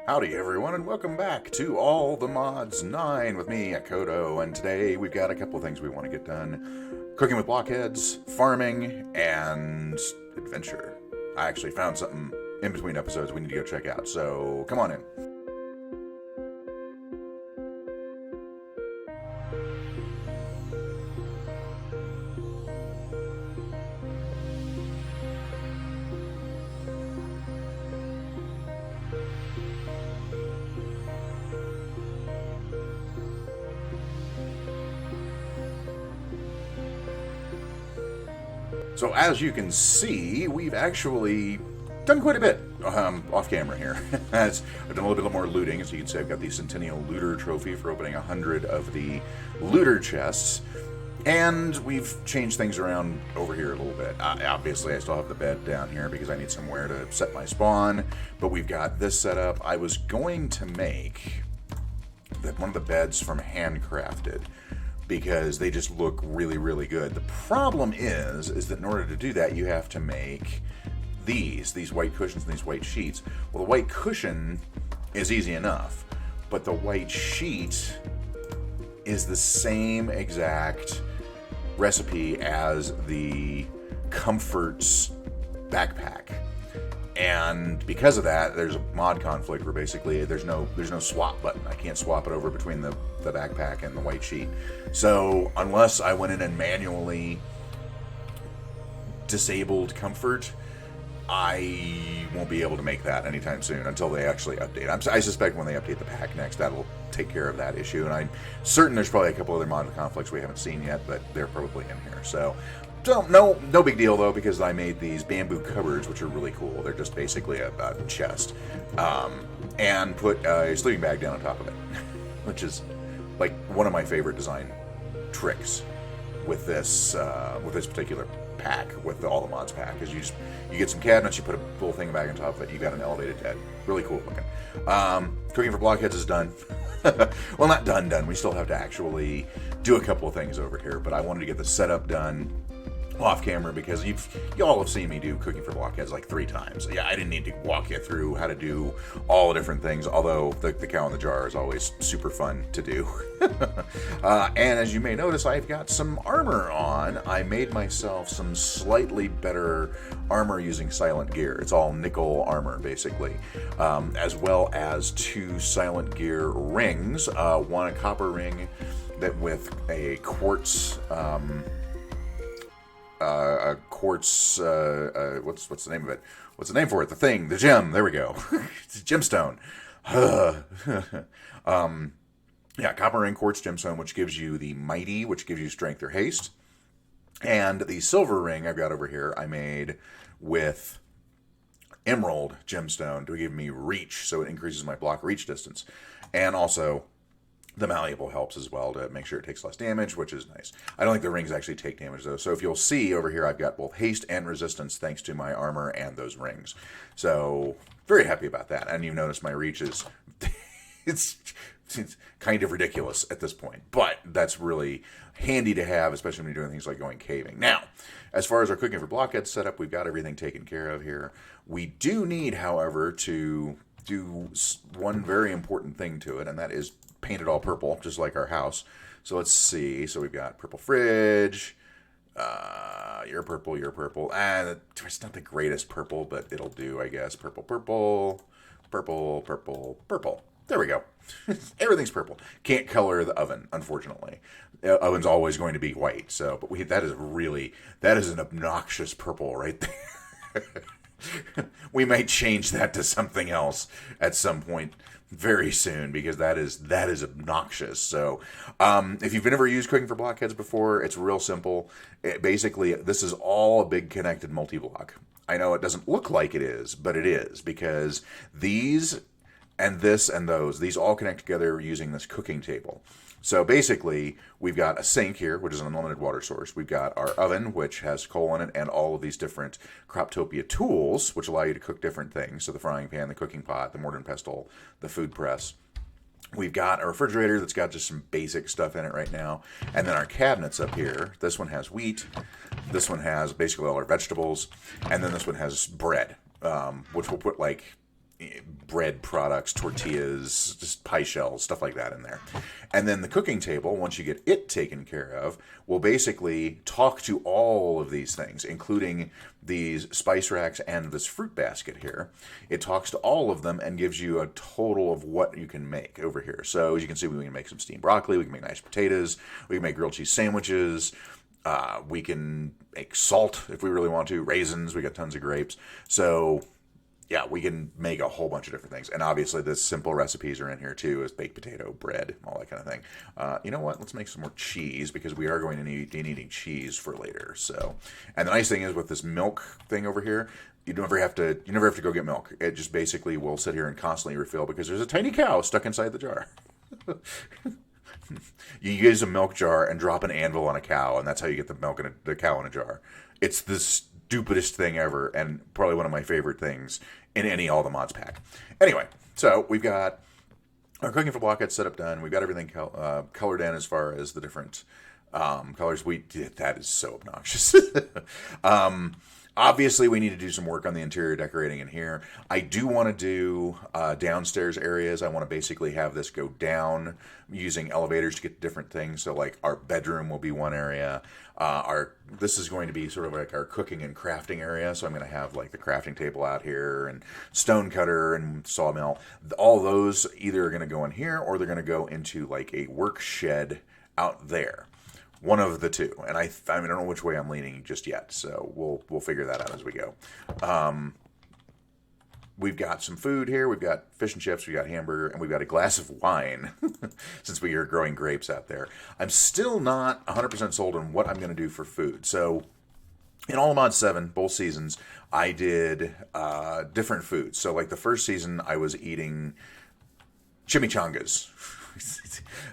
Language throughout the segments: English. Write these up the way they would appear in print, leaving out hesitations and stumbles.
Howdy everyone, and welcome back to All the Mods 9 with me, Kodo, and today we've got a couple things we want to get done. Cooking with blockheads, farming, and adventure. I actually found something in between episodes we need to go check out, so come on in. So as you can see, we've actually done quite a bit off camera here. I've done a little bit more looting. As you can see, I've got the Centennial Looter Trophy for opening 100 of the looter chests. And we've changed things around over here a little bit. Obviously, I still have the bed down here because I need somewhere to set my spawn. But we've got this set up. I was going to make one of the beds from handcrafted, because they just look really, really good. The problem is that in order to do that, you have to make these white cushions and these white sheets. Well, the white cushion is easy enough, but the white sheet is the same exact recipe as the Comfort's backpack. And because of that, there's a mod conflict where basically there's no swap button. I can't swap it over between the backpack and the white sheet. So unless I went in and manually disabled Comfort, I won't be able to make that anytime soon until they actually update. I suspect when they update the pack next, that'll take care of that issue. And I'm certain there's probably a couple other mod conflicts we haven't seen yet, but they're probably in here. So no big deal though, because I made these bamboo cupboards, which are really cool. They're just basically a chest, and put a sleeping bag down on top of it, which is like one of my favorite design tricks with this particular pack, with all the mods pack, is you get some cabinets, you put a little thing back on top of it, you got an elevated bed. Really cool looking. Cooking for blockheads is done. Well, not done. We still have to actually do a couple of things over here, but I wanted to get the setup done off camera because y'all have seen me do cooking for blockheads like 3 times. Yeah, I didn't need to walk you through how to do all the different things, although the cow in the jar is always super fun to do. And as you may notice, I've got some armor on. I made myself some slightly better armor using silent gear. It's all nickel armor, basically, as well as 2 silent gear rings. One a copper ring that with a quartz... what's the name of it? What's the name for it? The gem. There we go. It's a gemstone. Yeah, copper ring, quartz gemstone, which gives you the mighty, which gives you strength or haste. And the silver ring I've got over here, I made with emerald gemstone to give me reach, so it increases my block reach distance. And also, the malleable helps as well to make sure it takes less damage, which is nice. I don't think the rings actually take damage, though. So if you'll see over here, I've got both haste and resistance thanks to my armor and those rings. So very happy about that. And you notice my reach is... it's kind of ridiculous at this point. But that's really handy to have, especially when you're doing things like going caving. Now, as far as our cooking for blockheads setup, we've got everything taken care of here. We do need, however, to do one very important thing to it, and that is paint it all purple, just like our house. So let's see. So we've got purple fridge. You're purple. And it's not the greatest purple, but it'll do, I guess. Purple. There we go. Everything's purple. Can't color the oven, unfortunately. The oven's always going to be white. So, but that is an obnoxious purple right there. We might change that to something else at some point very soon, because that is obnoxious. So if you've never used cooking for blockheads before, it's real simple. Basically, this is all a big connected multi-block. I know it doesn't look like it is, but it is, because these and this and these all connect together using this cooking table. So basically, we've got a sink here, which is an unlimited water source. We've got our oven, which has coal in it, and all of these different Croptopia tools, which allow you to cook different things. So the frying pan, the cooking pot, the mortar and pestle, the food press. We've got a refrigerator that's got just some basic stuff in it right now. And then our cabinets up here. This one has wheat. This one has basically all our vegetables. And then this one has bread, which we'll put like bread products, tortillas, just pie shells, stuff like that in there. And then the cooking table, once you get it taken care of, will basically talk to all of these things, including these spice racks and this fruit basket here. It talks to all of them and gives you a total of what you can make over here. So as you can see, we can make some steamed broccoli, we can make nice potatoes, we can make grilled cheese sandwiches, we can make salt if we really want to, raisins, we got tons of grapes. So yeah, we can make a whole bunch of different things. And obviously the simple recipes are in here too, as baked potato, bread, all that kind of thing. You know what? Let's make some more cheese, because we are going to be needing cheese for later. So, and the nice thing is with this milk thing over here, you never have to go get milk. It just basically will sit here and constantly refill, because there's a tiny cow stuck inside the jar. You use a milk jar and drop an anvil on a cow, and that's how you get the milk in the cow in a jar. It's the stupidest thing ever, and probably one of my favorite things in any All the Mods pack. Anyway, so we've got our cooking for blockheads setup done. We've got everything colored in as far as the different colors. That is so obnoxious. Obviously, we need to do some work on the interior decorating in here. I do want to do downstairs areas. I want to basically have this go down using elevators to get to different things. So, like, our bedroom will be one area. This is going to be sort of like our cooking and crafting area. So I'm going to have, like, the crafting table out here and stone cutter and sawmill. All those either are going to go in here, or they're going to go into, like, a work shed out there. One of the two, and I don't know which way I'm leaning just yet, so we'll figure that out as we go. We've got some food here. We've got fish and chips. We've got hamburger, and we've got a glass of wine, since we are growing grapes out there. I'm still not 100% sold on what I'm going to do for food. So in All Mod 7, both seasons, I did different foods. So like the first season, I was eating chimichangas,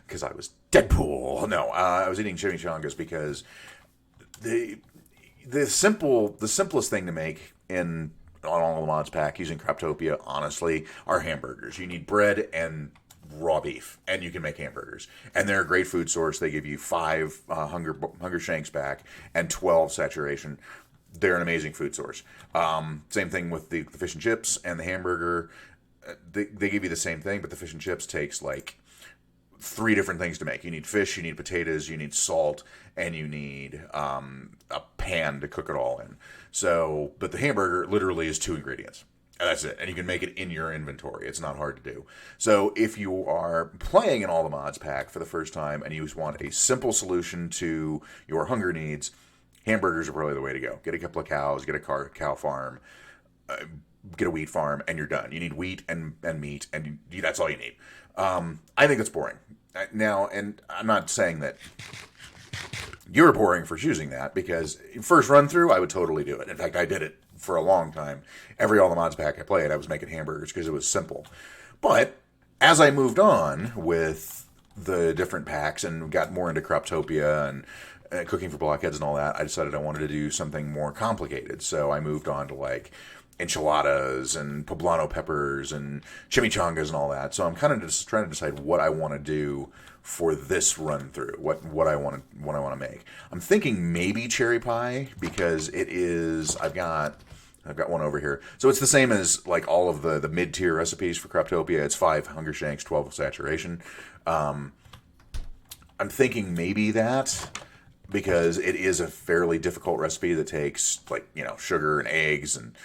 because I was Deadpool. No, I was eating chimichangas because the simplest thing to make on All the Mods pack using Croptopia, honestly, are hamburgers. You need bread and raw beef, and you can make hamburgers. And they're a great food source. They give you 5 hunger shanks back and 12 saturation. They're an amazing food source. Same thing with the fish and chips and the hamburger. They give you the same thing, but the fish and chips takes like 3 different things to make. You need fish, you need potatoes, you need salt, and you need a pan to cook it all in. So, but the hamburger literally is 2 ingredients. And that's it. And you can make it in your inventory. It's not hard to do. So if you are playing in All the Mods pack for the first time and you just want a simple solution to your hunger needs, hamburgers are probably the way to go. Get a couple of cows, get a cow farm, get a wheat farm, and you're done. You need wheat and meat, and that's all you need. I think it's boring. Now, and I'm not saying that you're boring for choosing that, because first run through, I would totally do it. In fact, I did it for a long time. Every All the Mods pack I played, I was making hamburgers because it was simple. But as I moved on with the different packs and got more into Croptopia and cooking for blockheads and all that, I decided I wanted to do something more complicated. So I moved on to like enchiladas and poblano peppers and chimichangas and all that. So I'm kind of just trying to decide what I want to do for this run through, what I want to make. I'm thinking maybe cherry pie, because it is. I've got one over here. So it's the same as like all of the mid-tier recipes for Croptopia. It's 5 hunger shanks, 12 saturation. I'm thinking maybe that, because it is a fairly difficult recipe that takes like, sugar and eggs and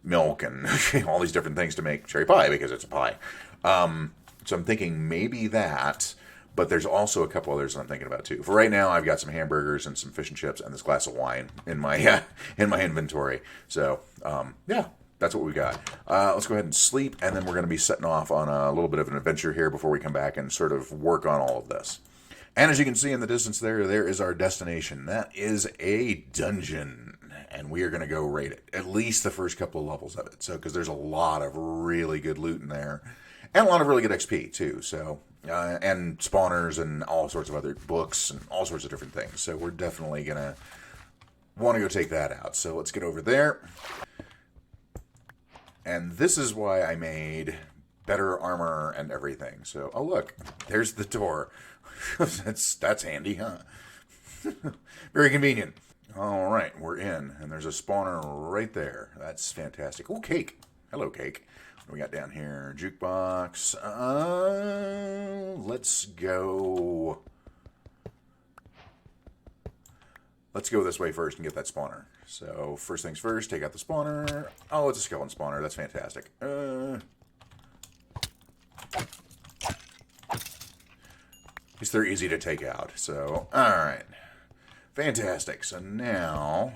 milk and all these different things to make cherry pie, because it's a pie. So I'm thinking maybe that, but there's also a couple others that I'm thinking about too. For right now, I've got some hamburgers and some fish and chips and this glass of wine in my inventory. So yeah, that's what we got. Let's go ahead and sleep, and then we're going to be setting off on a little bit of an adventure here before we come back and sort of work on all of this. And as you can see in the distance there is our destination. That is a dungeon, and we are going to go raid it. At least the first couple of levels of it. So, because there's a lot of really good loot in there, and a lot of really good XP too. So, and spawners and all sorts of other books and all sorts of different things. So we're definitely going to want to go take that out. So let's get over there. And this is why I made better armor and everything. So, oh look, there's the door. That's handy, huh? Very convenient. All right, we're in, and there's a spawner right there. That's fantastic. Oh, cake. Hello, cake. What we got down here? Jukebox. Let's go. Let's go this way first and get that spawner. So, first things first, take out the spawner. Oh, it's a skeleton spawner. That's fantastic. At least they're easy to take out. So, alright. Fantastic. So now,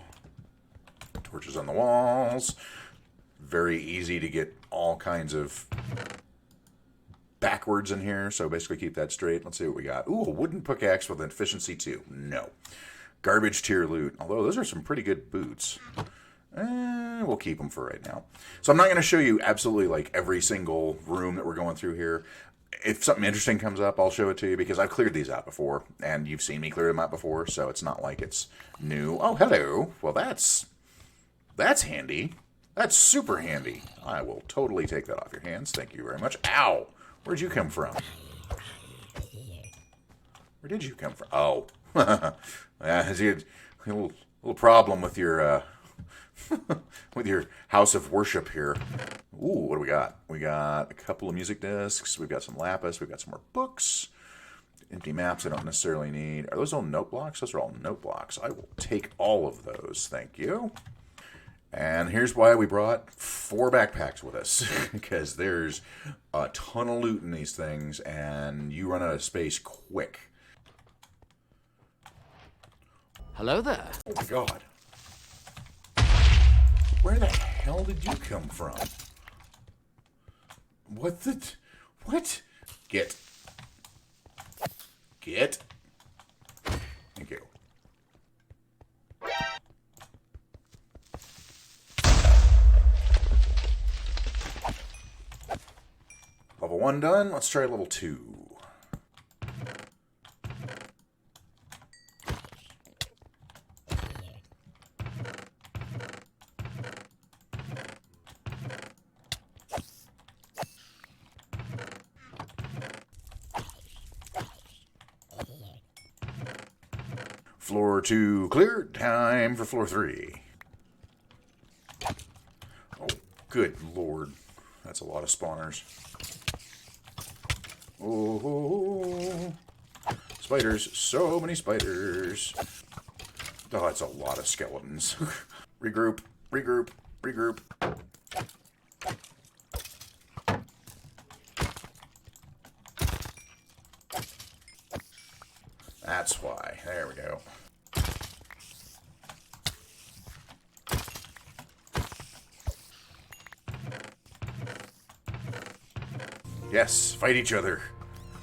torches on the walls. Very easy to get all kinds of backwards in here. So basically keep that straight. Let's see what we got. Ooh, a wooden pickaxe with efficiency 2. No. Garbage tier loot. Although those are some pretty good boots. We'll keep them for right now. So I'm not going to show you absolutely like every single room that we're going through here. If something interesting comes up, I'll show it to you because I've cleared these out before. And you've seen me clear them out before. So it's not like it's new. Oh, hello. Well, that's handy. That's super handy. I will totally take that off your hands. Thank you very much. Ow! Where'd you come from? Where did you come from? Oh. Has he a little problem with your with your house of worship here? Ooh, what do we got? We got a couple of music discs. We've got some lapis. We've got some more books. Empty maps I don't necessarily need. Are those all note blocks? Those are all note blocks. I will take all of those. Thank you. And here's why we brought 4 backpacks with us. Because there's a ton of loot in these things, and you run out of space quick. Hello there. Oh my god. Where the hell did you come from? What the... What? Get. Thank you. Level 1 done. Let's try level 2. Floor 2 clear. Time for floor 3. Oh, good lord. That's a lot of spawners. Oh, spiders. So many spiders. Oh, that's a lot of skeletons. Regroup. That's why. There we go. Yes, fight each other.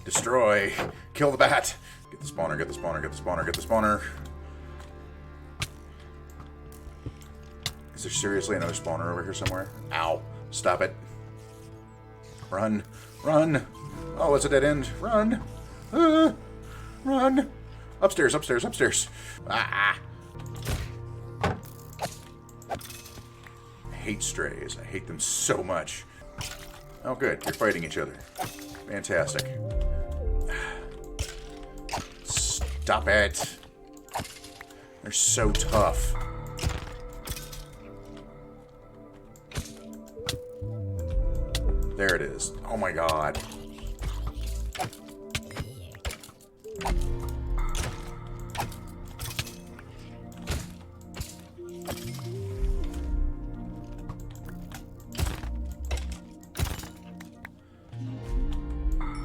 Destroy. Kill the bat. Get the spawner, get the spawner, get the spawner, get the spawner. Is there seriously another spawner over here somewhere? Ow. Stop it. Run. Run. Oh, it's a dead end. Run. Run. Upstairs, upstairs, upstairs. Ah. I hate strays. I hate them so much. Oh, good. You're fighting each other. Fantastic. Stop it. They're so tough. There it is. Oh my god.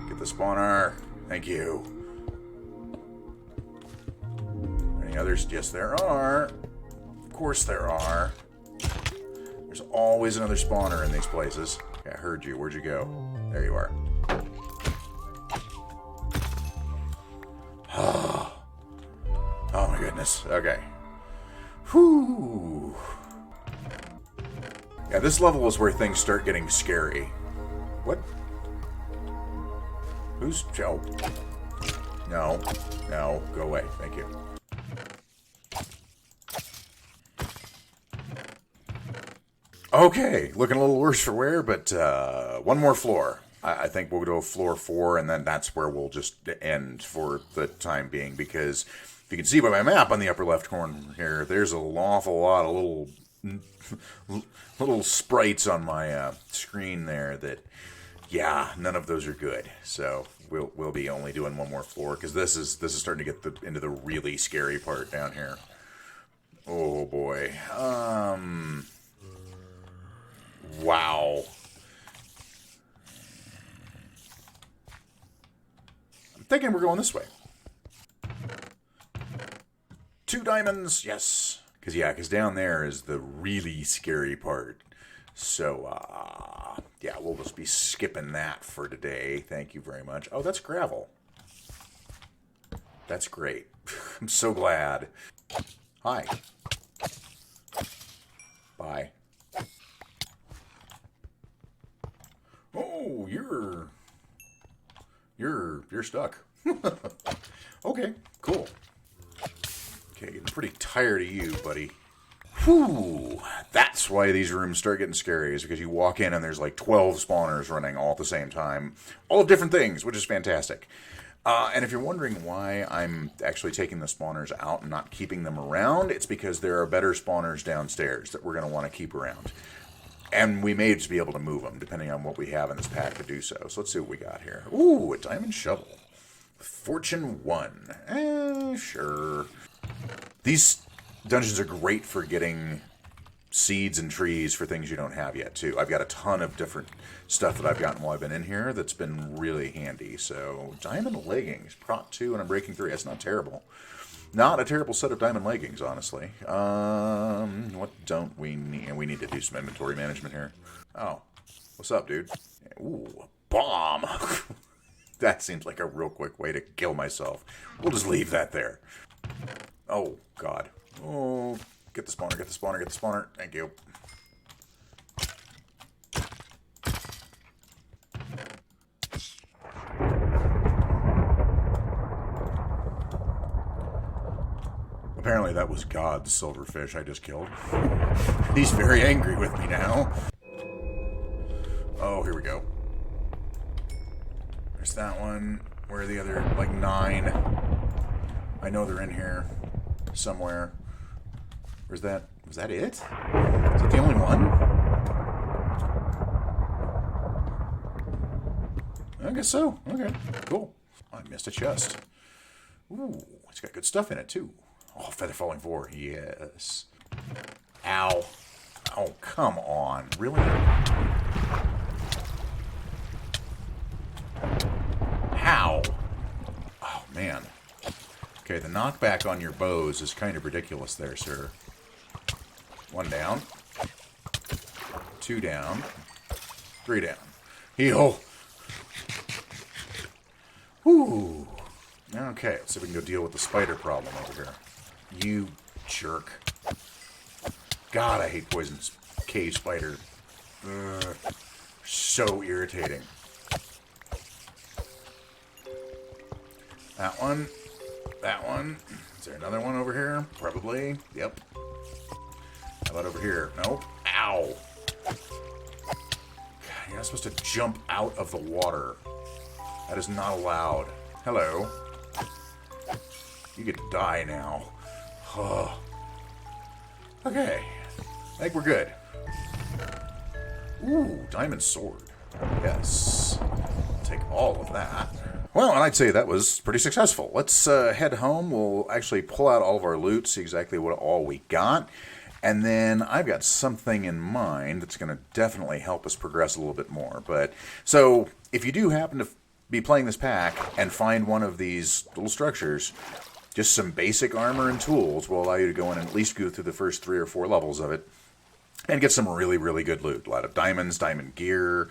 Get the spawner. Thank you. Any others? Yes, there are. Of course there are. There's always another spawner in these places. Okay, I heard you. Where'd you go? There you are. Oh my goodness. Okay. Whew. Yeah, this level is where things start getting scary. What? Who's Joe? No. No. Go away. Thank you. Okay. Looking a little worse for wear, but one more floor. I think we'll go to floor 4, and then that's where we'll just end for the time being, because if you can see by my map on the upper left corner here, there's an awful lot of little little sprites on my screen there that, yeah, none of those are good. So we'll be only doing one more floor because this is starting to get into the really scary part down here. Oh boy. Wow. I'm thinking we're going this way. 2 diamonds, yes. Because down there is the really scary part. So, yeah, we'll just be skipping that for today. Thank you very much. Oh, that's gravel. That's great. I'm so glad. Hi. Bye. Oh, you're stuck. Okay, cool. Okay, getting pretty tired of you, buddy. Whew. That's why these rooms start getting scary, is because you walk in and there's like 12 spawners running all at the same time. All of different things, which is fantastic. And if you're wondering why I'm actually taking the spawners out and not keeping them around, it's because there are better spawners downstairs that we're going to want to keep around. And we may just be able to move them, depending on what we have in this pack to do so. So let's see what we got here. Ooh, a diamond shovel. Fortune 1. Sure. These dungeons are great for getting seeds and trees for things you don't have yet, too. I've got a ton of different stuff that I've gotten while I've been in here that's been really handy. So, diamond leggings. Prot 2 and I'm breaking 3. That's not terrible. Not a terrible set of diamond leggings, honestly. What don't we need? We need to do some inventory management here. Oh. What's up, dude? Ooh, a bomb. That seems like a real quick way to kill myself. We'll just leave that there. Oh, God. Oh, get the spawner, get the spawner, get the spawner. Thank you. Apparently that was God's silverfish I just killed. He's very angry with me now. Oh, here we go. There's that one. Where are the other, like, 9? I know they're in here somewhere. Where's that? Was that it? Is that the only one? I guess so. Okay, cool. I missed a chest. Ooh, it's got good stuff in it, too. Oh, feather falling 4. Yes. Ow. Oh, come on. Really? How? Oh, man. Okay, the knockback on your bows is kind of ridiculous there, sir. 1 down. 2 down. 3 down. Heal! Whew. Okay, let's see if we can go deal with the spider problem over here. You jerk. God, I hate poison cave spider. Ugh. So irritating. That one. That one. Is there another one over here? Probably. Yep. How about over here? Nope. Ow. God, you're not supposed to jump out of the water. That is not allowed. Hello. You get to die now. Oh. Okay. I think we're good. Ooh, diamond sword. Yes. Take all of that. Well, and I'd say that was pretty successful. Let's head home. We'll actually pull out all of our loot, see exactly what all we got. And then I've got something in mind that's going to definitely help us progress a little bit more. But so if you do happen to be playing this pack and find one of these little structures, just some basic armor and tools will allow you to go in and at least go through the first 3 or 4 levels of it and get some really, really good loot. A lot of diamonds, diamond gear,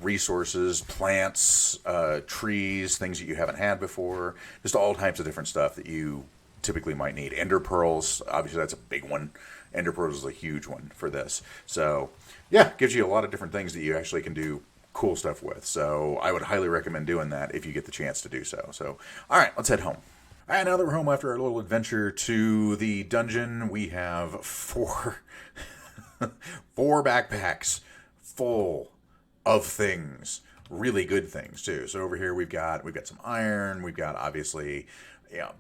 resources, plants, trees, things that you haven't had before. Just all types of different stuff that you typically might need. Ender pearls, obviously that's a big one. Ender pearls is a huge one for this. So, yeah, gives you a lot of different things that you actually can do cool stuff with. So I would highly recommend doing that if you get the chance to do so. So, all right, let's head home. All right, now that we're home after our little adventure to the dungeon, we have 4 backpacks full of things. really good things too. So over here we've got some iron, we've got obviously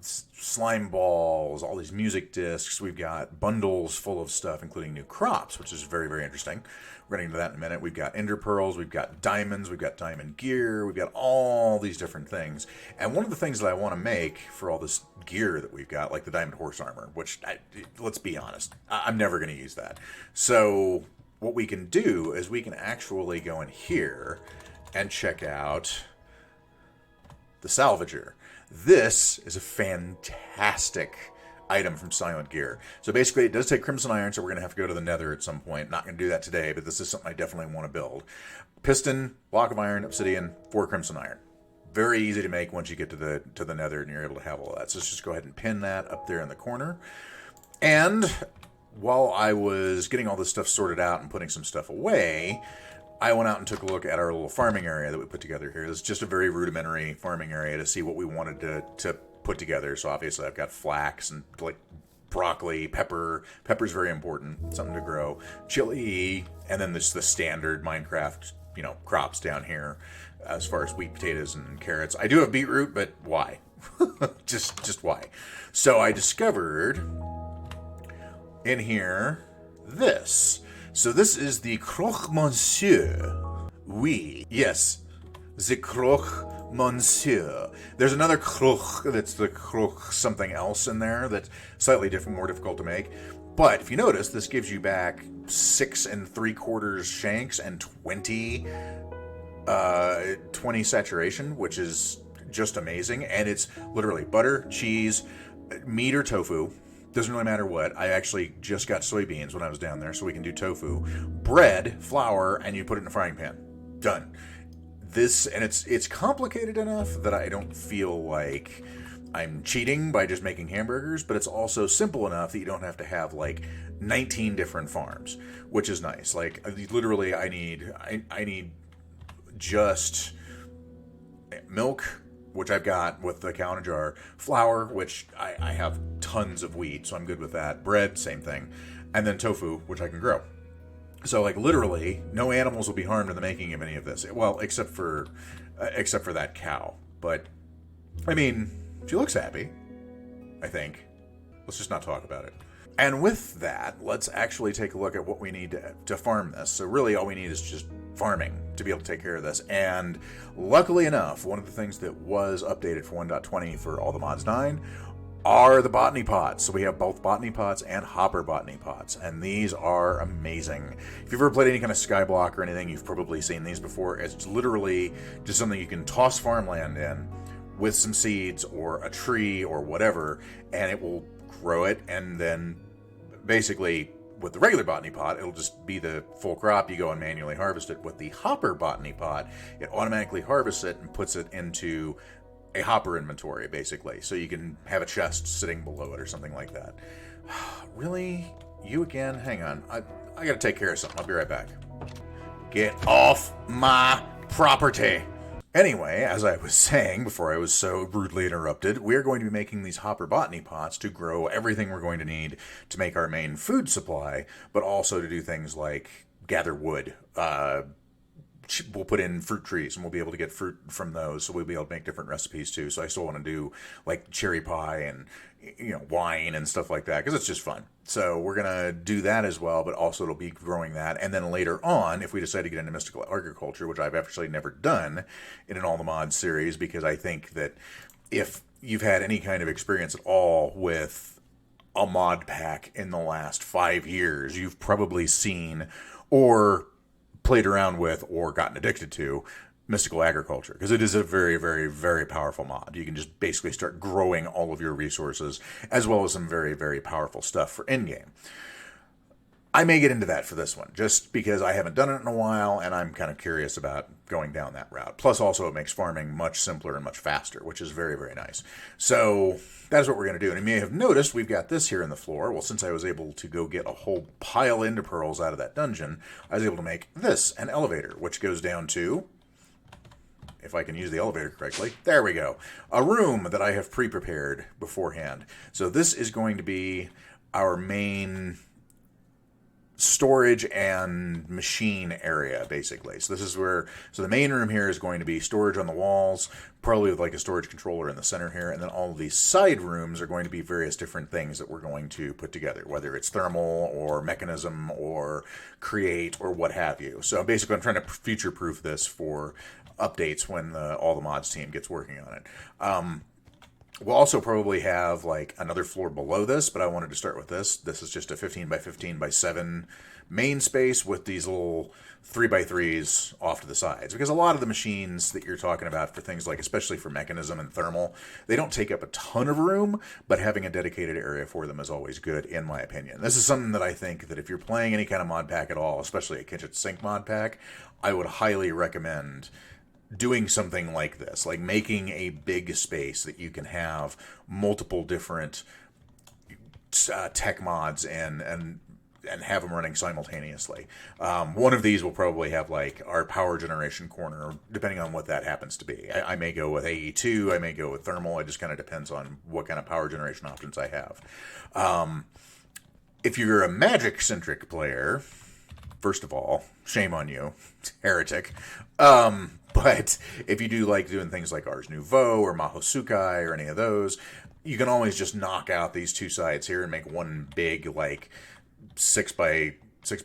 slime balls, all these music discs, we've got bundles full of stuff, including new crops, which is very, very interesting. We're getting to that in a minute. We've got ender pearls, we've got diamonds, we've got diamond gear, we've got all these different things. And one of the things that I want to make for all this gear that we've got, like the diamond horse armor, which, let's be honest, I'm never going to use that. So what we can do is we can actually go in here and check out the salvager. This is a fantastic item from Silent Gear. So basically it does take crimson iron, so we're going to have to go to the nether at some point. Not going to do that today, but this is something I definitely want to build. Piston, block of iron, obsidian, 4 crimson iron. Very easy to make once you get to the nether and you're able to have all that. So let's just go ahead and pin that up there in the corner. And while I was getting all this stuff sorted out and putting some stuff away, I went out and took a look at our little farming area that we put together here. It's just a very rudimentary farming area to see what we wanted to put together. So obviously I've got flax and like broccoli, pepper. Pepper's very important, something to grow. Chili, and then there's the standard Minecraft, crops down here as far as wheat, potatoes, and carrots. I do have beetroot, but why? just why? So I discovered in here this. So this is the croque monsieur. Oui. Yes. The croque monsieur. There's another croque that's the croque something else in there that's slightly different, more difficult to make. But if you notice, this gives you back 6 3/4 shanks and 20 saturation, which is just amazing. And it's literally butter, cheese, meat or tofu. Doesn't really matter what. I actually just got soybeans when I was down there, so we can do tofu. Bread, flour, and you put it in a frying pan. Done. This, and it's complicated enough that I don't feel like I'm cheating by just making hamburgers, but it's also simple enough that you don't have to have like 19 different farms, which is nice. Like literally I need just milk, which I've got with the cow in a jar, flour, which I have tons of wheat, so I'm good with that, bread, same thing, and then tofu, which I can grow. So, like, literally, no animals will be harmed in the making of any of this. Well, except for that cow. But, I mean, she looks happy, I think. Let's just not talk about it. And with that, let's actually take a look at what we need to farm this. So really all we need is just farming to be able to take care of this. And luckily enough, one of the things that was updated for 1.20 for all the mods 9 are the botany pots. So we have both botany pots and hopper botany pots, and these are amazing. If you've ever played any kind of skyblock or anything, you've probably seen these before. It's literally just something you can toss farmland in with some seeds or a tree or whatever, and it will grow it. And then basically with the regular botany pot, it'll just be the full crop. You go and manually harvest it. With the hopper botany pot, it automatically harvests it and puts it into a hopper inventory, basically. So you can have a chest sitting below it or something like that. Really? You again? Hang on. I gotta take care of something. I'll be right back. Get off my property! Anyway, as I was saying before I was so rudely interrupted, we're going to be making these hopper botany pots to grow everything we're going to need to make our main food supply, but also to do things like gather wood. We'll put in fruit trees and we'll be able to get fruit from those, so we'll be able to make different recipes too. So I still want to do like cherry pie and wine and stuff like that because it's just fun. So we're gonna do that as well, but also it'll be growing that. And then later on, if we decide to get into mystical agriculture, which I've actually never done in an All the Mods series, because I think that if you've had any kind of experience at all with a mod pack in the last 5 years, you've probably seen or played around with or gotten addicted to mystical agriculture, because it is a very, very, very powerful mod. You can just basically start growing all of your resources, as well as some very, very powerful stuff for endgame. I may get into that for this one, just because I haven't done it in a while, and I'm kind of curious about going down that route. Plus, also, it makes farming much simpler and much faster, which is very, very nice. So that's what we're going to do. And you may have noticed we've got this here in the floor. Well, since I was able to go get a whole pile of ender pearls out of that dungeon, I was able to make this, an elevator, which goes down to, if I can use the elevator correctly, there we go, a room that I have storage and machine area, basically. So this is where, so the main room here is going to be storage on the walls, probably with like a storage controller in the center here, and then all of these side rooms are going to be various different things that we're going to put together, whether it's thermal or mechanism or create or what have you. So basically I'm trying to future-proof this for updates when all the mods team gets working on it. We'll also probably have like another floor below this, but I wanted to start with this. This is just a 15 by 15 by 7 main space with these little 3x3s off to the sides. Because a lot of the machines that you're talking about for things like, especially for mechanism and thermal, they don't take up a ton of room, but having a dedicated area for them is always good, in my opinion. This is something that I think that if you're playing any kind of mod pack at all, especially a kitchen sink mod pack, I would highly recommend doing something like this, like making a big space that you can have multiple different tech mods and have them running simultaneously. One of these will probably have like our power generation corner, depending on what that happens to be. I may go with AE2, I may go with thermal. It just kind of depends on what kind of power generation options I have. If you're a magic-centric player, first of all, shame on you, heretic. But if you do like doing things like Ars Nouveau or Mahosukai or any of those, you can always just knock out these two sides here and make one big, like, 6 by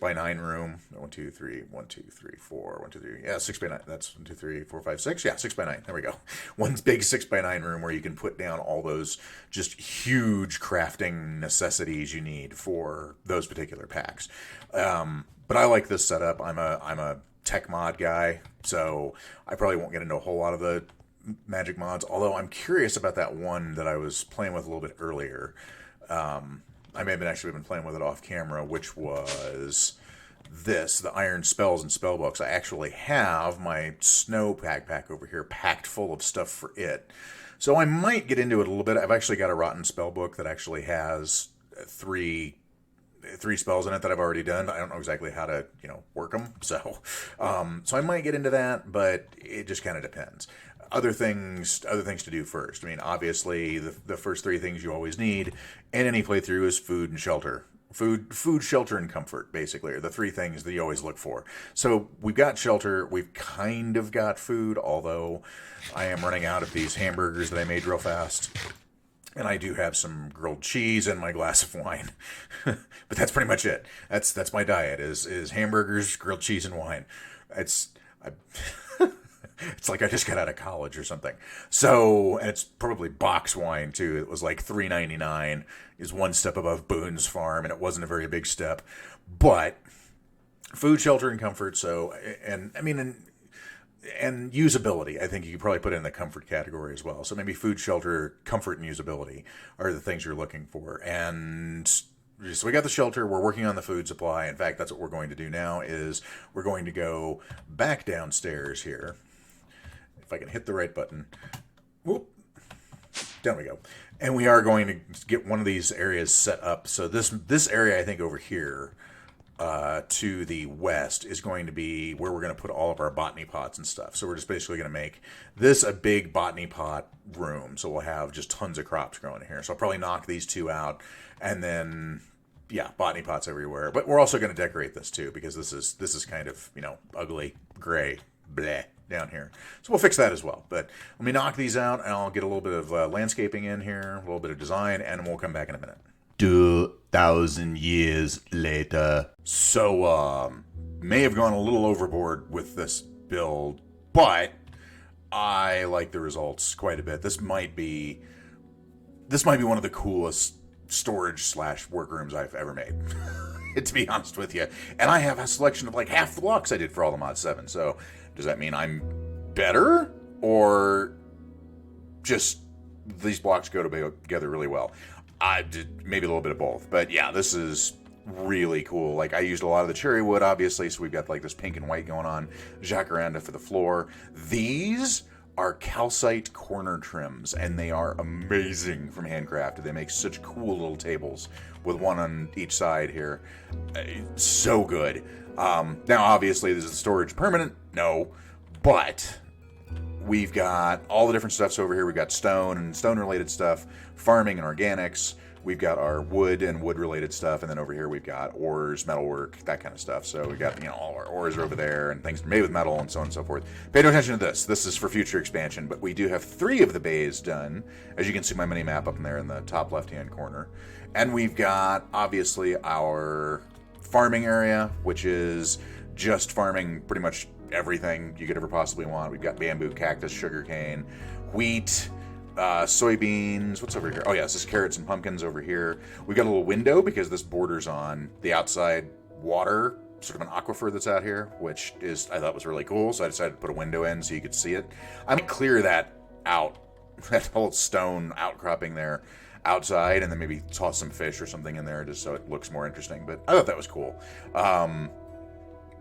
9 room. 1, 2, 3, 1, 2, 3, 4, 1, 2, 3. Yeah, 6 by 9. That's 1, 2, 3, 4, 5, 6. Yeah, 6 by 9. There we go. One big 6 by 9 room where you can put down all those just huge crafting necessities you need for those particular packs. But I like this setup. I'm a tech mod guy, so I probably won't get into a whole lot of the magic mods, although I'm curious about that one that I was playing with a little bit earlier. I may have actually been playing with it off camera, which was this, the Iron Spells and Spellbooks. I actually have my snow pack over here packed full of stuff for it. So I might get into it a little bit. I've actually got a Rotten Spellbook that actually has three spells in it that I've already done. I don't know exactly how to, work them. So I might get into that, but it just kind of depends. Other things to do first. I mean, obviously, the first 3 things you always need in any playthrough is food and shelter. Food, shelter, and comfort, basically, are the 3 things that you always look for. So we've got shelter, we've kind of got food, although I am running out of these hamburgers that I made real fast. And I do have some grilled cheese and my glass of wine. But that's pretty much it. That's my diet, is hamburgers, grilled cheese, and wine. It's like I just got out of college or something. So, and it's probably box wine, too. It was like $3.99, is one step above Boone's Farm, and it wasn't a very big step. But food, shelter, and comfort, so, and usability, I think you could probably put it in the comfort category as well. So maybe food, shelter, comfort, and usability are the things you're looking for. And so we got the shelter. We're working on the food supply. In fact, that's what we're going to do now is we're going to go back downstairs here. If I can hit the right button. Whoop. Down we go. And we are going to get one of these areas set up. So this area, I think, over here to the west is going to be where we're going to put all of our botany pots and stuff. So we're just basically going to make this a big botany pot room. So we'll have just tons of crops growing in here. So I'll probably knock these 2 out, and then botany pots everywhere. But we're also going to decorate this too, because this is kind of ugly gray bleh down here. So we'll fix that as well. But let me knock these out, and I'll get a little bit of landscaping in here, a little bit of design, and we'll come back in a minute. 2,000 years later. So, may have gone a little overboard with this build, but I like the results quite a bit. This might be one of the coolest storage / workrooms I've ever made, to be honest with you. And I have a selection of like half the blocks I did for all the Mod 7. So, does that mean I'm better, or just these blocks go together really well? I did maybe a little bit of both, but yeah, this is really cool. Like, I used a lot of the cherry wood, obviously, so we've got like this pink and white going on. Jacaranda for the floor. These are calcite corner trims, and they are amazing from Handcrafted. They make such cool little tables with one on each side here. So good. Now, obviously, this is storage permanent. No, but we've got all the different stuffs over here. We've got stone and stone-related stuff, farming and organics. We've got our wood and wood-related stuff, and then over here we've got ores, metalwork, that kind of stuff. So we've got, all our ores are over there, and things made with metal, and so on and so forth. Pay no attention to this. This is for future expansion, but we do have 3 of the bays done. As you can see my mini-map up in there in the top left-hand corner. And we've got, obviously, our farming area, which is just farming pretty much everything you could ever possibly want. We've got bamboo, cactus, sugarcane, wheat, soybeans. What's over here? Oh, yeah, this is carrots and pumpkins over here. We've got a little window because this borders on the outside water, sort of an aquifer that's out here, which I thought was really cool, so I decided to put a window in so you could see it. I might clear that out, that whole stone outcropping there outside, and then maybe toss some fish or something in there just so it looks more interesting, but I thought that was cool.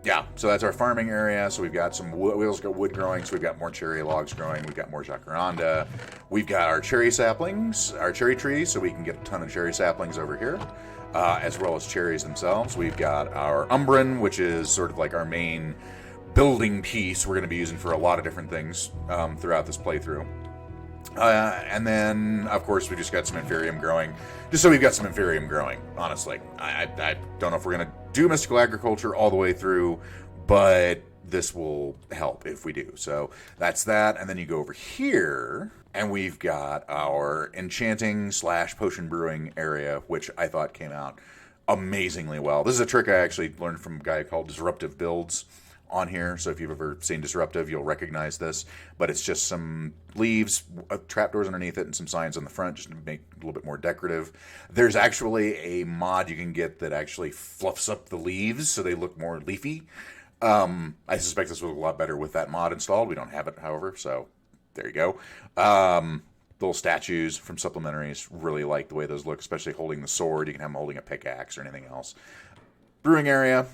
Yeah, so that's our farming area. So we've got some wood, we also got wood growing, so we've got more cherry logs growing, we've got more jacaranda, we've got our cherry saplings, our cherry trees, so we can get a ton of cherry saplings over here, as well as cherries themselves. We've got our umbrin, which is sort of like our main building piece we're going to be using for a lot of different things throughout this playthrough. And then, of course, we just got some Inferium growing. Just so we've got some Inferium growing, honestly. I don't know if we're going to do Mystical Agriculture all the way through, but this will help if we do. So that's that. And then you go over here, and we've got our enchanting / potion brewing area, which I thought came out amazingly well. This is a trick I actually learned from a guy called Disruptive Builds on here, so if you've ever seen Disruptive, you'll recognize this, but it's just some leaves, trapdoors underneath it, and some signs on the front just to make it a little bit more decorative. There's actually a mod you can get that actually fluffs up the leaves so they look more leafy. I suspect this will look a lot better with that mod installed. We don't have it, however, so there you go. Little statues from supplementaries, really like the way those look, especially holding the sword. You can have them holding a pickaxe or anything else. Brewing area,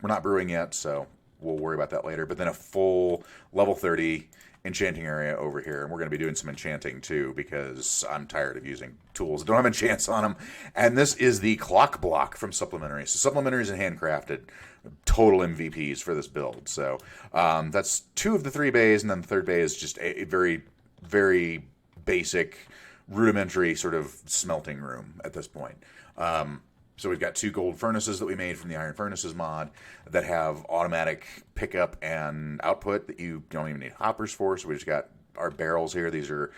we're not brewing yet, so we'll worry about that later. But then a full level 30 enchanting area over here. And we're going to be doing some enchanting too, because I'm tired of using tools that don't have enchants on them. And this is the clock block from Supplementaries. So Supplementaries and Handcrafted, total MVPs for this build. So that's 2 of the 3 bays, and then the 3rd bay is just a very, very basic, rudimentary sort of smelting room at this point. So we've got 2 gold furnaces that we made from the Iron Furnaces mod that have automatic pickup and output that you don't even need hoppers for. So we just got our barrels here. These are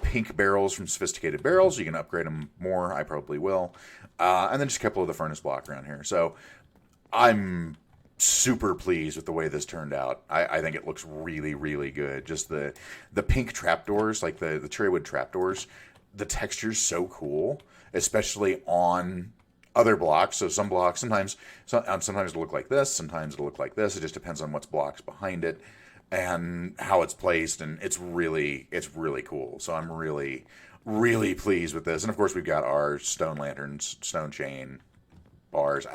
pink barrels from Sophisticated Barrels. You can upgrade them more. I probably will. And then just a couple of the furnace block around here. So I'm super pleased with the way this turned out. I think it looks really, really good. Just the pink trapdoors, like the cherrywood trapdoors, the texture's so cool, especially on other blocks. So some blocks, sometimes it'll look like this, sometimes it'll look like this. It just depends on what's blocks behind it and how it's placed, and it's really cool. So I'm really, really pleased with this. And of course, we've got our stone lanterns, stone chain bars.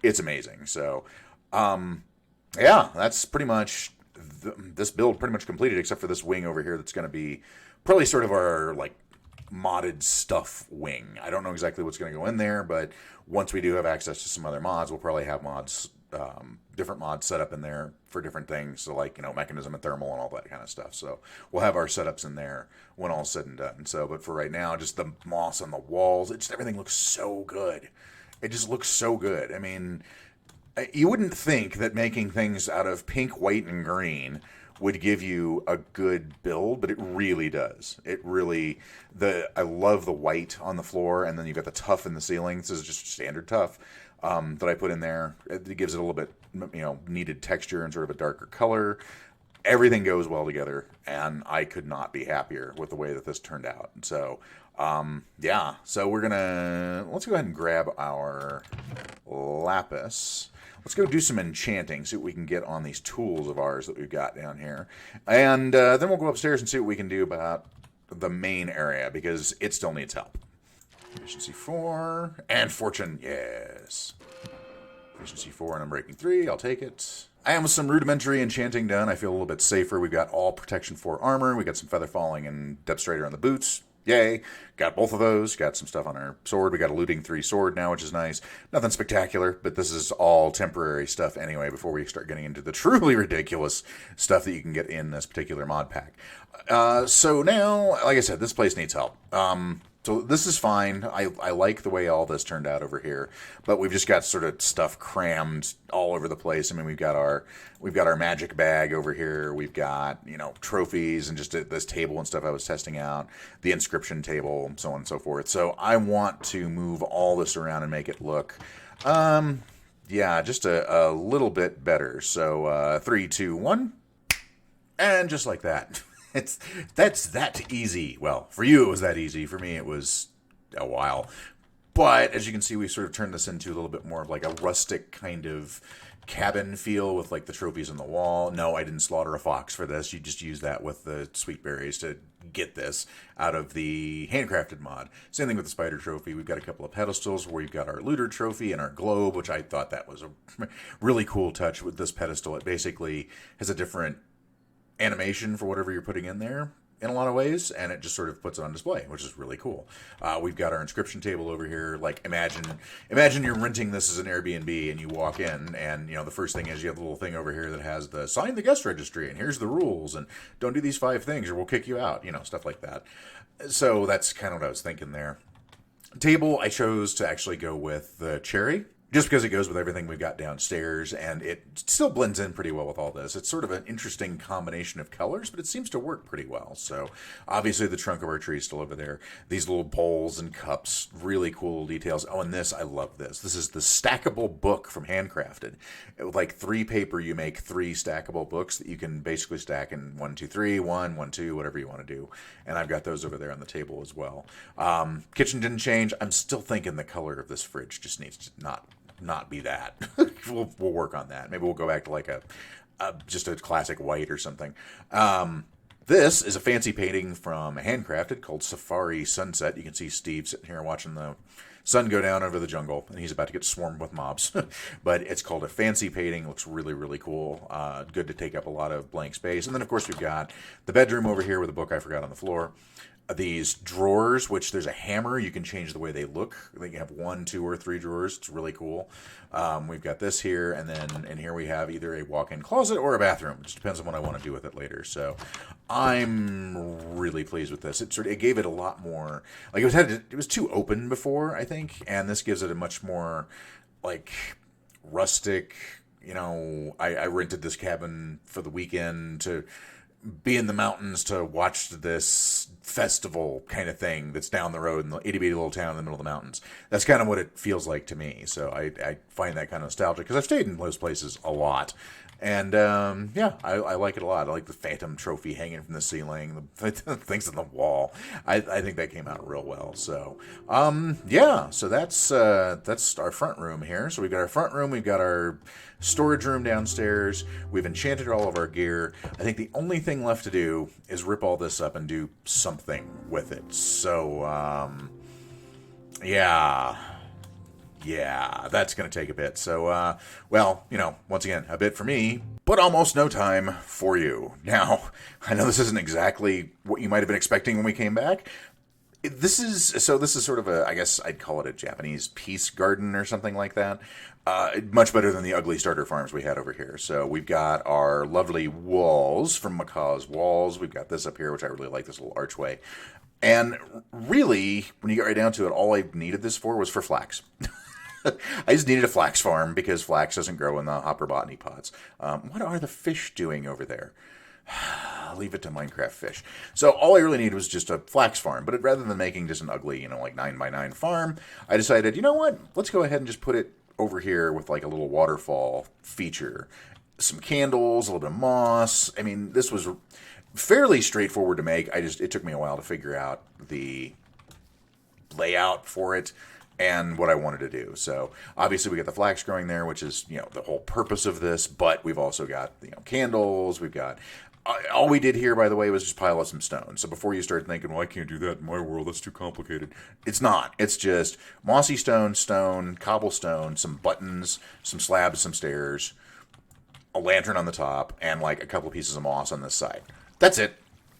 It's amazing. So, yeah, that's pretty much this build pretty much completed, except for this wing over here that's going to be probably sort of our, like, modded stuff wing. I don't know exactly what's going to go in there, but once we do have access to some other mods, we'll probably have mods, different mods set up in there for different things. So like, mechanism and thermal and all that kind of stuff. So we'll have our setups in there when all's said and done. So, but for right now, just the moss on the walls, everything looks so good. It just looks so good. I mean, you wouldn't think that making things out of pink, white, and green would give you a good build, but it really does. I love the white on the floor, and then you've got the tuff in the ceiling. This is just standard tuff that I put in there. It gives it a little bit, needed texture and sort of a darker color. Everything goes well together, and I could not be happier with the way that this turned out. So, yeah. So let's go ahead and grab our lapis. Let's go do some enchanting, see what we can get on these tools of ours that we've got down here. And then we'll go upstairs and see what we can do about the main area, because it still needs help. Efficiency 4, and fortune, yes. Efficiency 4 and Unbreaking 3, I'll take it. I am with some rudimentary enchanting done. I feel a little bit safer. We've got all protection 4 armor. We got some feather falling and depth strider on the boots. Yay. Got both of those. Got some stuff on our sword. We got a looting 3 sword now, which is nice. Nothing spectacular, but this is all temporary stuff anyway before we start getting into the truly ridiculous stuff that you can get in this particular mod pack. So now, like I said, this place needs help. So this is fine. I like the way all this turned out over here, but we've just got sort of stuff crammed all over the place. I mean, we've got our magic bag over here. We've got trophies and just this table and stuff I was testing out, the inscription table, so on and so forth. So I want to move all this around and make it look, yeah, just a little bit better. So 3, 2, 1, and just like that. That's that easy. Well, for you it was that easy. For me it was a while. But as you can see, we sort of turned this into a little bit more of like a rustic kind of cabin feel with like the trophies on the wall. No, I didn't slaughter a fox for this. You just use that with the sweet berries to get this out of the handcrafted mod. Same thing with the spider trophy. We've got a couple of pedestals where we've got our looter trophy and our globe, which I thought that was a really cool touch with this pedestal. It basically has a different animation for whatever you're putting in there in a lot of ways, and it just sort of puts it on display, which is really cool. We've got our inscription table over here. Like, imagine you're renting this as an Airbnb, and you walk in, and the first thing is you have a little thing over here that has the sign the guest registry, and here's the rules, and don't do these 5 things or we'll kick you out, stuff like that. So that's kind of what I was thinking there. Table, I chose to actually go with the cherry, just because it goes with everything we've got downstairs, and it still blends in pretty well with all this. It's sort of an interesting combination of colors, but it seems to work pretty well. So, obviously, the trunk of our tree is still over there. These little bowls and cups, really cool details. Oh, and this, I love this. This is the stackable book from Handcrafted. With like 3 paper, you make 3 stackable books that you can basically stack in 1, 2, 3, 1, 1, 2, whatever you want to do. And I've got those over there on the table as well. Kitchen didn't change. I'm still thinking the color of this fridge just needs to not be that. we'll work on that. Maybe we'll go back to like just a classic white or something. This is a fancy painting from Handcrafted called Safari Sunset. You can see Steve sitting here watching the sun go down over the jungle, and he's about to get swarmed with mobs. But it's called a fancy painting. Looks really, really cool. Good to take up a lot of blank space. And then, of course, we've got the bedroom over here with a book I forgot on the floor. These drawers, which there's a hammer, you can change the way they look. I think you have 1, 2, or 3 drawers. It's really cool. We've got this here, and then in here we have either a walk-in closet or a bathroom. It just depends on what I want to do with it later. So I'm really pleased with this. It gave it a lot more, like it was too open before, I think, and this gives it a much more like rustic. I rented this cabin for the weekend to be in the mountains to watch this festival kind of thing that's down the road in the itty-bitty little town in the middle of the mountains. That's kind of what it feels like to me. So I find that kind of nostalgic because I've stayed in those places a lot. And, yeah, I like it a lot. I like the Phantom trophy hanging from the ceiling, the things on the wall. I think that came out real well. So, yeah, so that's our front room here. So we've got our front room, we've got our storage room downstairs, we've enchanted all of our gear. I think the only thing left to do is rip all this up and do something with it. So, yeah, that's going to take a bit. So, well, once again, a bit for me, but almost no time for you. Now, I know this isn't exactly what you might have been expecting when we came back. This is sort of I guess I'd call it a Japanese peace garden or something like that. Much better than the ugly starter farms we had over here. So we've got our lovely walls from Macaw's Walls. We've got this up here, which I really like, this little archway. And really, when you get right down to it, all I needed this for was for flax. I just needed a flax farm because flax doesn't grow in the hopper botany pots. What are the fish doing over there? Leave it to Minecraft fish. So all I really needed was just a flax farm. But rather than making just an ugly, like 9x9 farm, I decided, you know what? Let's go ahead and just put it over here with like a little waterfall feature. Some candles, a little bit of moss. I mean, this was fairly straightforward to make. It took me a while to figure out the layout for it and what I wanted to do. So obviously we got the flax growing there, which is, the whole purpose of this, but we've also got, candles, we've got, all we did here, by the way, was just pile up some stone. So before you start thinking, well, I can't do that in my world, that's too complicated. It's not. It's just mossy stone, cobblestone, some buttons, some slabs, some stairs, a lantern on the top, and like a couple pieces of moss on this side. That's it.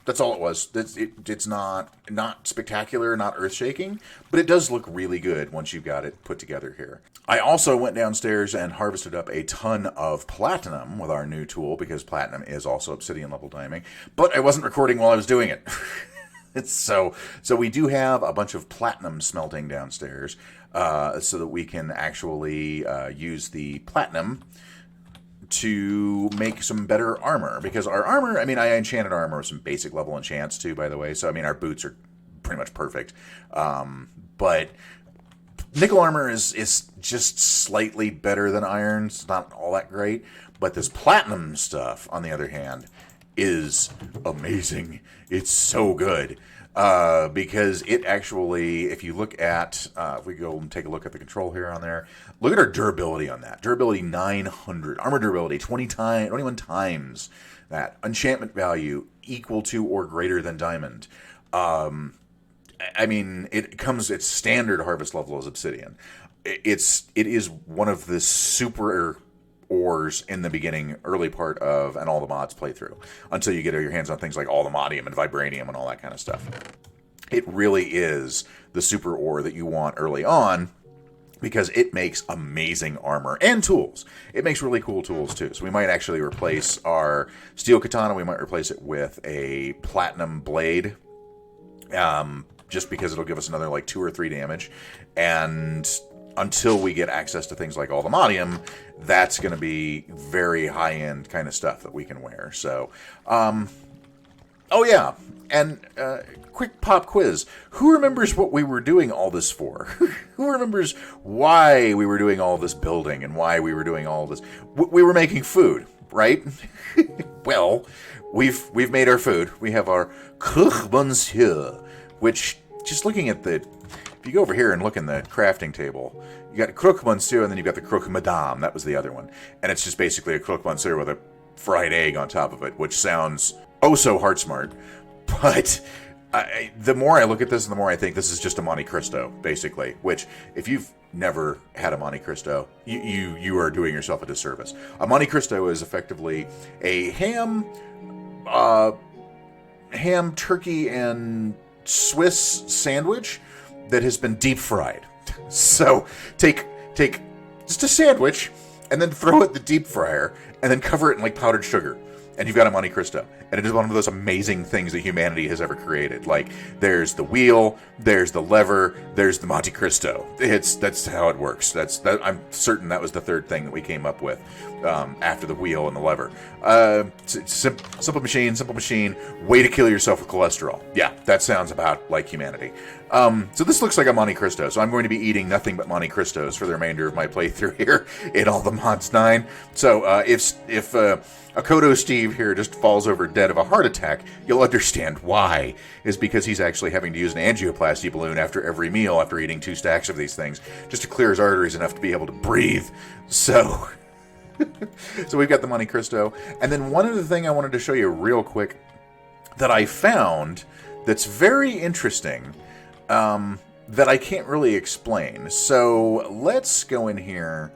That's all it was. It's not spectacular, not earth-shaking, but it does look really good once you've got it put together here. I also went downstairs and harvested up a ton of platinum with our new tool, because platinum is also obsidian level diamond, but I wasn't recording while I was doing it. So we do have a bunch of platinum smelting downstairs, so that we can actually use the platinum to make some better armor. Because our armor, I mean, I enchanted armor with some basic level enchants too, by the way. So I mean, our boots are pretty much perfect. But nickel armor is just slightly better than iron. It's not all that great. But this platinum stuff, on the other hand, is amazing. It's so good. Because it actually, if you look at, if we go and take a look at the control here on there, look at our durability on that. Durability 900. Armor durability 21 times that. Enchantment value equal to or greater than diamond. I mean, it's standard harvest level as obsidian. It is one of the super ores in the beginning, early part of, and all the mods playthrough, until you get your hands on things like all the modium and vibranium and all that kind of stuff. It really is the super ore that you want early on, because it makes amazing armor and tools. It makes really cool tools too. So we might actually replace our steel katana, we might replace it with a platinum blade, just because it'll give us another like 2 or 3 damage. And until we get access to things like all the modium, that's going to be very high-end kind of stuff that we can wear. So, oh yeah, and quick pop quiz. Who remembers what we were doing all this for? Who remembers why we were doing all this building and why we were doing all this? We were making food, right? Well, we've made our food. We have our croque monsieur, which, just looking at the... If you go over here and look in the crafting table, you got croque monsieur, and then you've got the croque madame. That was the other one. And it's just basically a croque monsieur with a fried egg on top of it, which sounds oh so heart smart. But the more I look at this, the more I think this is just a Monte Cristo, basically. Which, if you've never had a Monte Cristo, you are doing yourself a disservice. A Monte Cristo is effectively a ham, turkey, and Swiss sandwich that has been deep fried. So take just a sandwich and then throw it in the deep fryer and then cover it in like powdered sugar, and you've got a Monte Cristo. And it is one of those amazing things that humanity has ever created. Like, there's the wheel, there's the lever, there's the Monte Cristo. That's how it works. I'm certain that was the third thing that we came up with after the wheel and the lever. Simple machine, way to kill yourself with cholesterol. Yeah, that sounds about like humanity. So this looks like a Monte Cristo, so I'm going to be eating nothing but Monte Cristos for the remainder of my playthrough here in All the Mods 9. So if Akoto Steve here just falls over dead of a heart attack, you'll understand why. Is because he's actually having to use an angioplasty balloon after every meal after eating 2 stacks of these things, just to clear his arteries enough to be able to breathe. So... So we've got the Monte Cristo. And then one other thing I wanted to show you real quick that I found that's very interesting, that I can't really explain. So let's go in here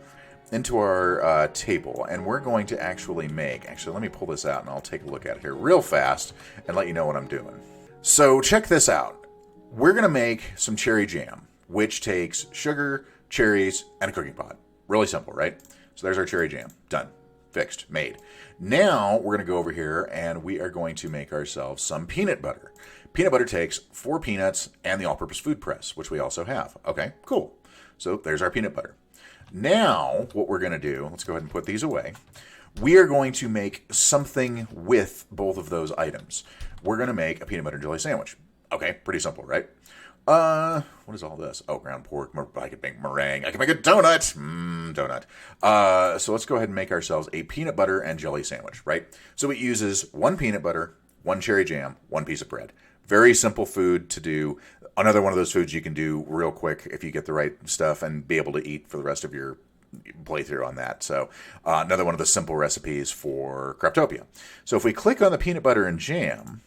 into our table, and we're going to actually let me pull this out and I'll take a look at it here real fast and let you know what I'm doing. So check this out. We're going to make some cherry jam, which takes sugar, cherries, and a cooking pot. Really simple, right? So there's our cherry jam. Done. Fixed. Made. Now we're going to go over here and we are going to make ourselves some peanut butter. Peanut butter takes 4 peanuts and the all-purpose food press, which we also have. Okay, cool. So there's our peanut butter. Now what we're going to do, let's go ahead and put these away. We are going to make something with both of those items. We're going to make a peanut butter and jelly sandwich. Okay, pretty simple, right? What is all this? Oh, ground pork. I could make meringue. I can make a donut. Donut. So let's go ahead and make ourselves a peanut butter and jelly sandwich, right? So it uses 1 peanut butter, 1 cherry jam, 1 piece of bread. Very simple food to do. Another one of those foods you can do real quick if you get the right stuff and be able to eat for the rest of your playthrough on that. So another one of the simple recipes for Croptopia. So if we click on the peanut butter and jam,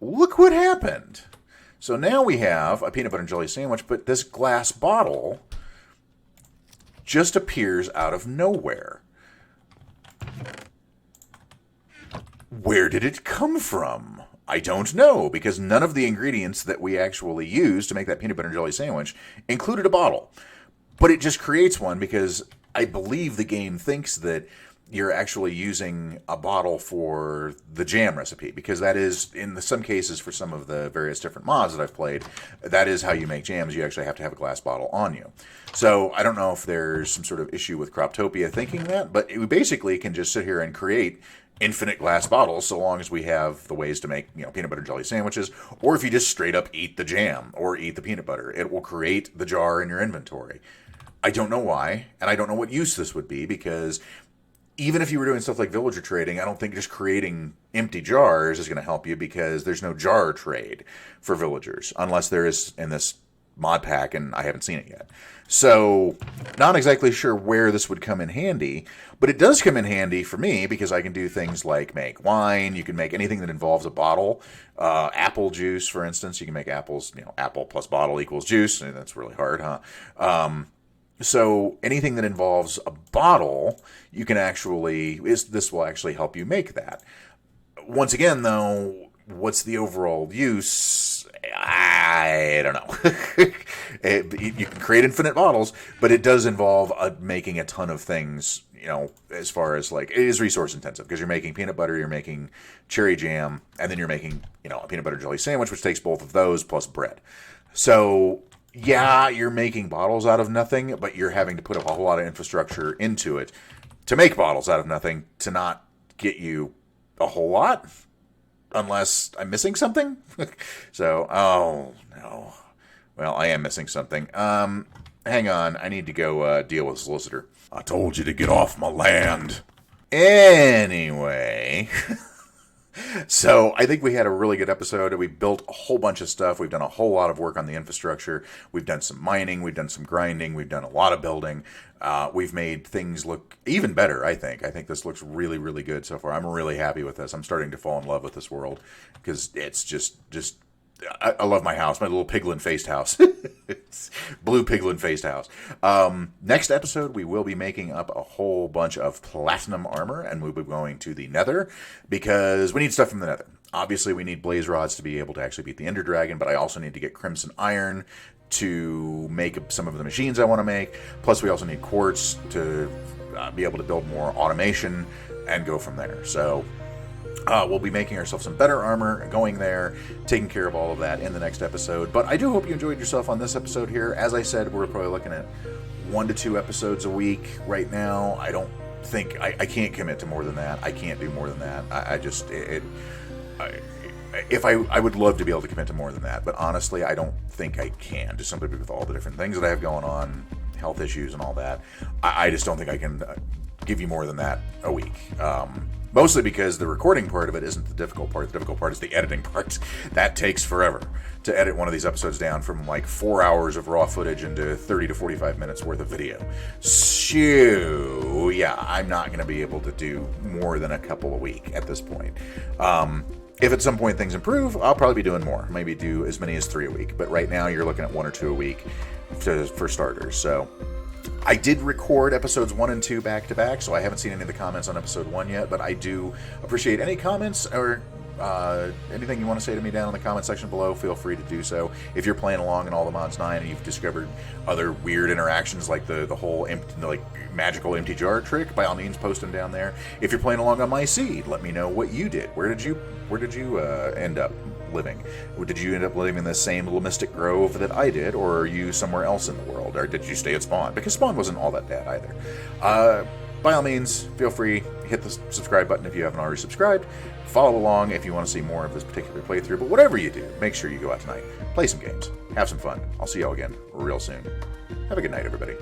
look what happened. So now we have a peanut butter and jelly sandwich, but this glass bottle just appears out of nowhere. Where did it come from? I don't know, because none of the ingredients that we actually used to make that peanut butter and jelly sandwich included a bottle. But it just creates one because I believe the game thinks that you're actually using a bottle for the jam recipe, because that is, in some cases, for some of the various different mods that I've played, that is how you make jams. You actually have to have a glass bottle on you. So I don't know if there's some sort of issue with Croptopia thinking that, but we basically can just sit here and create infinite glass bottles, so long as we have the ways to make, you know, peanut butter jelly sandwiches, or if you just straight up eat the jam or eat the peanut butter, it will create the jar in your inventory. I don't know why, and I don't know what use this would be, because even if you were doing stuff like villager trading, I don't think just creating empty jars is going to help you, because there's no jar trade for villagers, unless there is in this mod pack, and I haven't seen it yet. So, not exactly sure where this would come in handy, but it does come in handy for me, because I can do things like make wine. You can make anything that involves a bottle. Apple juice, for instance. You can make apples, you know, apple plus bottle equals juice. And that's really hard, huh? So anything that involves a bottle, you can actually, this will actually help you make that. Once again, though, what's the overall use? I don't know. You can create infinite bottles, but it does involve making a ton of things, you know, as far as like, it is resource intensive, because you're making peanut butter, you're making cherry jam, and then you're making, you know, a peanut butter jelly sandwich, which takes both of those plus bread. So yeah, you're making bottles out of nothing, but you're having to put a whole lot of infrastructure into it to make bottles out of nothing, to not get you a whole lot, unless I'm missing something. So, oh no. Well, I am missing something. Hang on, I need to go deal with solicitor. I told you to get off my land. Anyway. So I think we had a really good episode. We built a whole bunch of stuff. We've done a whole lot of work on the infrastructure. We've done some mining. We've done some grinding. We've done a lot of building. We've made things look even better, I think. I think this looks really, really good so far. I'm really happy with this. I'm starting to fall in love with this world, because it's just I love my house, my little piglin-faced house. Blue piglin-faced house. Next episode, we will be making up a whole bunch of platinum armor, and we'll be going to the nether, because we need stuff from the nether. Obviously, we need blaze rods to be able to actually beat the ender dragon, but I also need to get crimson iron to make some of the machines I want to make. Plus, we also need quartz to be able to build more automation and go from there. So we'll be making ourselves some better armor, going there, taking care of all of that in the next episode. But I do hope you enjoyed yourself on this episode here. As I said, we're probably looking at 1 to 2 episodes a week right now. I don't think, I can't commit to more than that. I can't do more than that. I would love to be able to commit to more than that, but honestly, I don't think I can, just simply with all the different things that I have going on, health issues and all that. I just don't think I can give you more than that a week. Mostly because the recording part of it isn't the difficult part. The difficult part is the editing part. That takes forever to edit one of these episodes down from like 4 hours of raw footage into 30 to 45 minutes worth of video. So, yeah, I'm not going to be able to do more than a couple a week at this point. If at some point things improve, I'll probably be doing more. Maybe do as many as 3 a week. But right now, you're looking at 1 or 2 a week for starters. So I did record episodes 1 and 2 back to back, so I haven't seen any of the comments on episode 1 yet, but I do appreciate any comments or anything you want to say to me down in the comment section below. Feel free to do so. If you're playing along in All the Mods 9 and you've discovered other weird interactions like the whole magical empty jar trick, by all means post them down there. If you're playing along on my seed, let me know what you did. Where did you end up living? Did you end up living in the same little mystic grove that I did, or are you somewhere else in the world, or did you stay at Spawn? Because Spawn wasn't all that bad either. By all means, feel free, hit the subscribe button if you haven't already subscribed. Follow along if you want to see more of this particular playthrough. But whatever you do, make sure you go out tonight, play some games, have some fun. I'll see y'all again real soon. Have a good night, everybody.